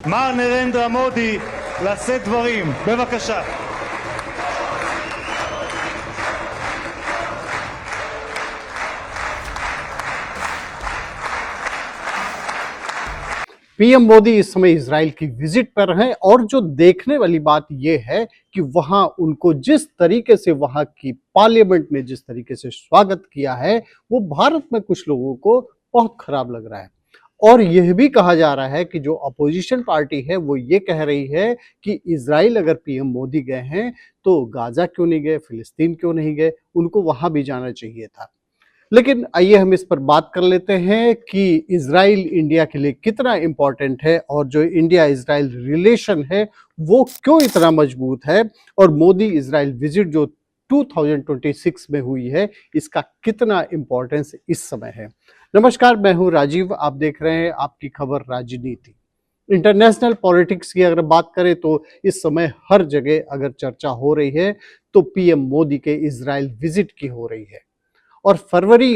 מר נרנדרה מודי לשאת דברים, בבקשה. PM Modi इस समय Israel की विजिट पर हैं और जो देखने वाली बात यह है कि वहां उनको जिस तरीके से वहां की पार्लियामेंट ने जिस तरीके से स्वागत किया है वो भारत में कुछ लोगों को बहुत खराब लग रहा है। और यह भी कहा जा रहा है कि जो अपोजिशन पार्टी है वो ये कह रही है कि इजराइल अगर पीएम मोदी गए हैं तो गाजा क्यों नहीं गए, फिलिस्तीन क्यों नहीं गए, उनको वहां भी जाना चाहिए था। लेकिन आइए हम इस पर बात कर लेते हैं कि इजराइल इंडिया के लिए कितना इंपॉर्टेंट है और जो इंडिया इजराइल रिलेशन है वो क्यों इतना मजबूत है और मोदी इजराइल विजिट जो 2026 में हुई है इसका कितना इंपॉर्टेंस इस समय है। नमस्कार, मैं हूं राजीव, आप देख रहे हैं आपकी खबर राजनीति। इंटरनेशनल पॉलिटिक्स की अगर बात करें तो इस समय हर जगह अगर चर्चा हो रही है तो पीएम मोदी के इजराइल विजिट की हो रही है। और फरवरी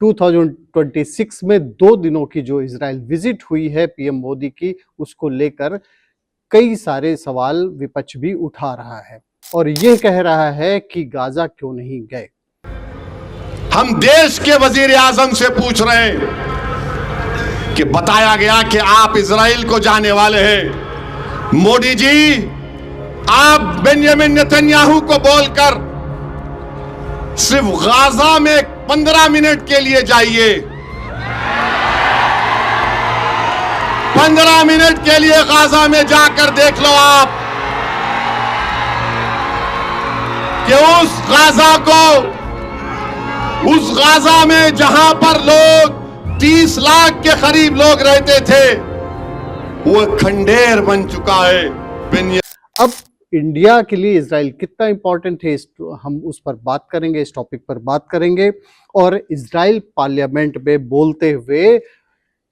2026 में 2 दिनों की जो इजराइल विजिट हुई है पीएम मोदी की, उसको लेकर कई सारे सवाल विपक्ष भी उठा रहा है और ये कह रहा है कि गाजा क्यों नहीं गए। हम देश के वजीर आजम से पूछ रहे हैं कि बताया गया कि आप इजराइल को जाने वाले हैं। मोदी जी, आप बेंजामिन नेतन्याहू को बोलकर सिर्फ गाजा में 15 मिनट के लिए जाइए। 15 मिनट के लिए गाजा में जाकर देख लो आप कि उस गाजा में जहां पर लोग 30 लाख के करीब लोग रहते थे वो खंडेर बन चुका है। अब इंडिया के लिए इजराइल कितना इंपॉर्टेंट है हम उस पर बात करेंगे, इस टॉपिक पर बात करेंगे। और इजराइल पार्लियामेंट में बोलते हुए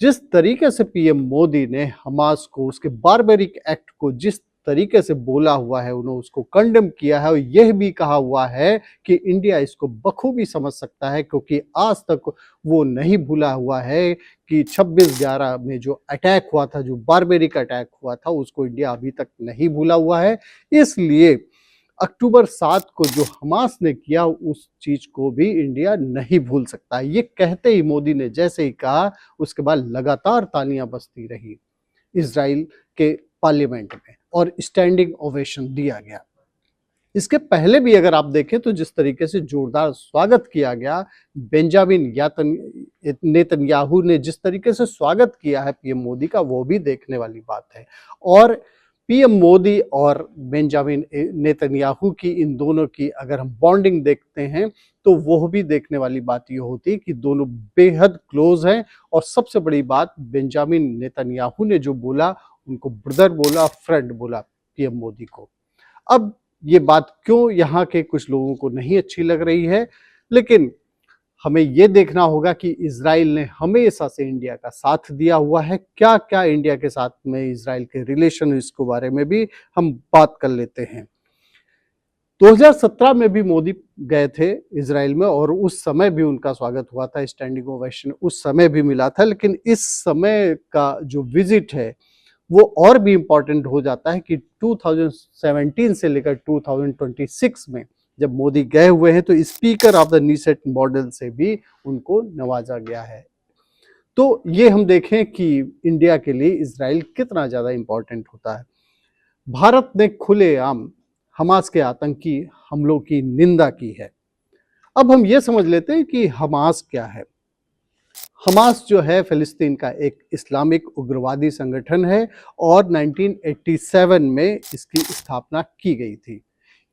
जिस तरीके से पीएम मोदी ने हमास को, उसके बारबेरिक एक्ट को जिस तरीके से बोला हुआ है, उन्होंने उसको कंडेम किया है और यह भी कहा हुआ है कि इंडिया इसको बखूबी समझ सकता है क्योंकि आज तक वो नहीं भूला हुआ है कि 26/11 में जो अटैक हुआ था, जो बारबेरिक अटैक हुआ था, उसको इंडिया अभी तक नहीं भूला हुआ है। इसलिए अक्टूबर 7 को जो हमास ने किया उस चीज को भी इंडिया नहीं भूल सकता। ये कहते ही मोदी ने जैसे ही कहा उसके बाद लगातार तालियां बजती रही इजराइल के पार्लियामेंट में और स्टैंडिंग ओवेशन दिया गया। इसके पहले भी अगर आप देखें तो जिस तरीके से जोरदार स्वागत किया गया, बेंजामिन नेतन्याहू ने जिस तरीके से स्वागत किया है पीएम मोदी का, वो भी देखने वाली बात है। और पीएम मोदी और बेंजामिन नेतन्याहू की, इन दोनों की अगर हम बॉन्डिंग देखते हैं तो वो भी देखने वाली बात ये होती है कि दोनों बेहद क्लोज हैं। और सबसे बड़ी बात, बेंजामिन नेतन्याहू ने जो बोला, उनको ब्रदर बोला, फ्रेंड बोला पीएम मोदी को। अब ये बात क्यों यहाँ के कुछ लोगों को नहीं अच्छी लग रही है, लेकिन हमें ये देखना होगा कि इजराइल ने हमेशा से इंडिया का साथ दिया हुआ है। क्या क्या इंडिया के साथ में इजराइल के रिलेशन, इसके बारे में भी हम बात कर लेते हैं। 2017 में भी मोदी गए थे इजराइल में और उस समय भी उनका स्वागत हुआ था, स्टैंडिंग ओवेशन उस समय भी मिला था। लेकिन इस समय का जो विजिट है वो और भी इम्पोर्टेंट हो जाता है कि 2017 से लेकर 2026 में जब मोदी गए हुए हैं तो स्पीकर ऑफ द नीसेट मॉडल से भी उनको नवाजा गया है। तो ये हम देखें कि इंडिया के लिए इजराइल कितना ज़्यादा इम्पोर्टेंट होता है। भारत ने खुलेआम हमास के आतंकी हमलों की निंदा की है। अब हम ये समझ लेते हैं कि हमास क्या है। हमास जो है फिलिस्तीन का एक इस्लामिक उग्रवादी संगठन है और 1987 में इसकी स्थापना की गई थी।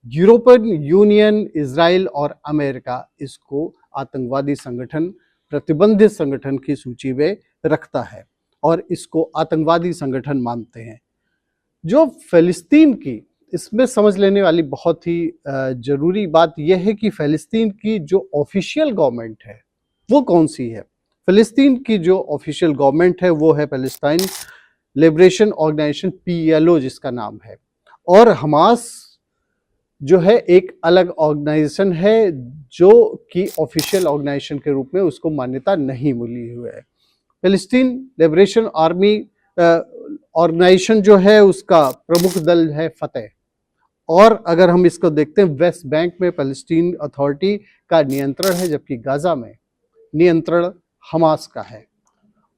यूरोपियन यूनियन, इजराइल और अमेरिका इसको आतंकवादी संगठन, प्रतिबंधित संगठन की सूची में रखता है और इसको आतंकवादी संगठन मानते हैं। जो फिलिस्तीन की, इसमें समझ लेने वाली बहुत ही जरूरी बात यह है कि फिलिस्तीन की जो ऑफिशियल गवर्नमेंट है वो कौन सी है। फिलिस्तीन की जो ऑफिशियल गवर्नमेंट है वो है पैलेस्टाइन लिबरेशन ऑर्गेनाइजेशन, PLO जिसका नाम है। और हमास जो है एक अलग ऑर्गेनाइजेशन है जो कि ऑफिशियल ऑर्गेनाइजेशन के रूप में उसको मान्यता नहीं मिली हुई है। फिलिस्तीन लिबरेशन आर्मी ऑर्गेनाइजेशन जो है उसका प्रमुख दल है फतेह। और अगर हम इसको देखते हैं, वेस्ट बैंक में पैलेस्टीन अथॉरिटी का नियंत्रण है, जबकि गाजा में नियंत्रण हमास का है।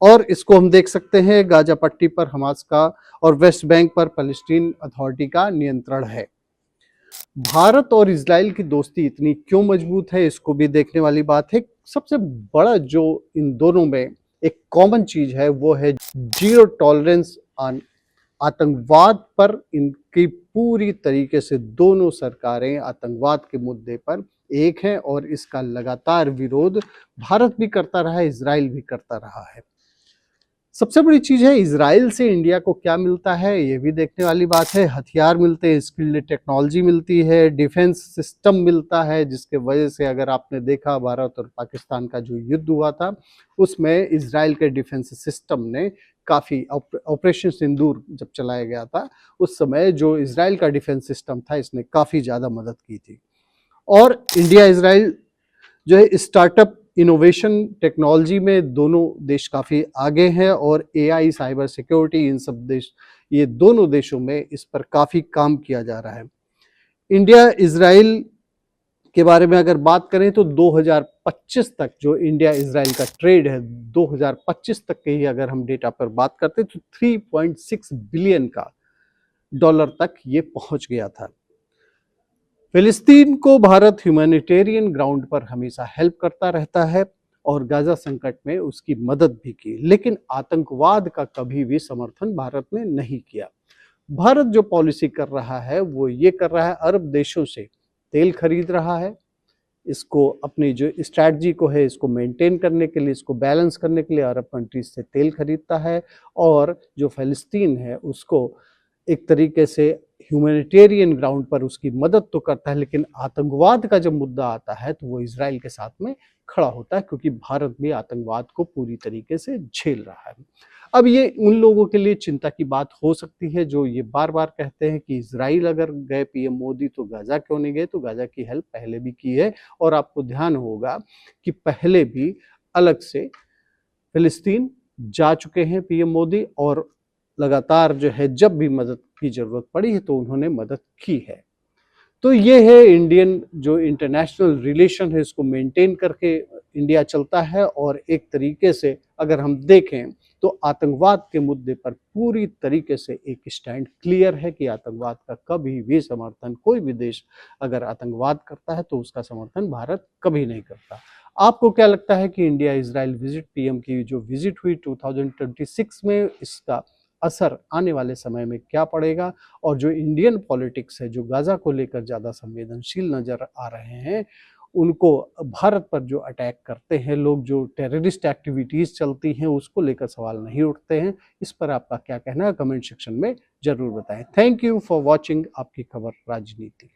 और इसको हम देख सकते हैं, गाजा पट्टी पर हमास का और वेस्ट बैंक पर पैलेस्टीन अथॉरिटी का नियंत्रण है। भारत और इजराइल की दोस्ती इतनी क्यों मजबूत है, इसको भी देखने वाली बात है। सबसे बड़ा जो इन दोनों में एक कॉमन चीज है वो है जीरो टॉलरेंस ऑन आतंकवाद पर। इनकी पूरी तरीके से दोनों सरकारें आतंकवाद के मुद्दे पर एक हैं और इसका लगातार विरोध भारत भी करता रहा है, इजराइल भी करता रहा है। सबसे बड़ी चीज है इजराइल से इंडिया को क्या मिलता है, ये भी देखने वाली बात है। हथियार मिलते हैं, स्किल्ड टेक्नोलॉजी मिलती है, डिफेंस सिस्टम मिलता है, जिसके वजह से अगर आपने देखा भारत और पाकिस्तान का जो युद्ध हुआ था उसमें इजराइल के डिफेंस सिस्टम ने काफ़ी, ऑपरेशन सिंदूर जब चलाया गया था उस समय जो इजराइल का डिफेंस सिस्टम था इसने काफ़ी ज़्यादा मदद की थी। और इंडिया इजराइल जो है स्टार्टअप इनोवेशन टेक्नोलॉजी में दोनों देश काफ़ी आगे हैं और एआई, साइबर सिक्योरिटी, इन सब देश, ये दोनों देशों में इस पर काफ़ी काम किया जा रहा है। इंडिया इजराइल के बारे में अगर बात करें तो 2025 तक जो इंडिया इजराइल का ट्रेड है, 2025 तक के ही अगर हम डेटा पर बात करते तो 3.6 बिलियन का डॉलर तक ये पहुंच गया था। फिलिस्तीन को भारत ह्यूमैनिटेरियन ग्राउंड पर हमेशा हेल्प करता रहता है और गाजा संकट में उसकी मदद भी की, लेकिन आतंकवाद का कभी भी समर्थन भारत ने नहीं किया। भारत जो पॉलिसी कर रहा है वो ये कर रहा है, अरब देशों से तेल खरीद रहा है, इसको अपनी जो स्ट्रैटेजी को है इसको मेंटेन करने के लिए, इसको बैलेंस करने के लिए अरब कंट्रीज से तेल खरीदता है। और जो फ़लस्तीन है उसको एक तरीके से ह्यूमैनिटेरियन ग्राउंड पर उसकी मदद तो करता है, लेकिन आतंकवाद का जब मुद्दा आता है तो वो इजराइल के साथ में खड़ा होता है, क्योंकि भारत भी आतंकवाद को पूरी तरीके से झेल रहा है। अब ये उन लोगों के लिए चिंता की बात हो सकती है जो ये बार बार कहते हैं कि इजराइल अगर गए पीएम मोदी तो गाजा क्यों नहीं गए, तो गाजा की हेल्प पहले भी की है। और आपको ध्यान होगा कि पहले भी अलग से फिलिस्तीन जा चुके हैं पीएम मोदी, और लगातार जो है जब भी मदद की जरूरत पड़ी है तो उन्होंने मदद की है। तो ये है इंडियन जो इंटरनेशनल रिलेशन है, इसको मेंटेन करके इंडिया चलता है। और एक तरीके से अगर हम देखें तो आतंकवाद के मुद्दे पर पूरी तरीके से एक स्टैंड क्लियर है कि आतंकवाद का कभी भी समर्थन, कोई भी देश अगर आतंकवाद करता है तो उसका समर्थन भारत कभी नहीं करता। आपको क्या लगता है कि इंडिया इजराइल विजिट, पीएम की जो विजिट हुई 2026 में, इसका असर आने वाले समय में क्या पड़ेगा? और जो इंडियन पॉलिटिक्स है जो गाजा को लेकर ज़्यादा संवेदनशील नज़र आ रहे हैं, उनको भारत पर जो अटैक करते हैं लोग, जो टेररिस्ट एक्टिविटीज़ चलती हैं उसको लेकर सवाल नहीं उठते हैं। इस पर आपका क्या कहना है कमेंट सेक्शन में ज़रूर बताएं। थैंक यू फॉर वॉचिंग आपकी खबर राजनीति।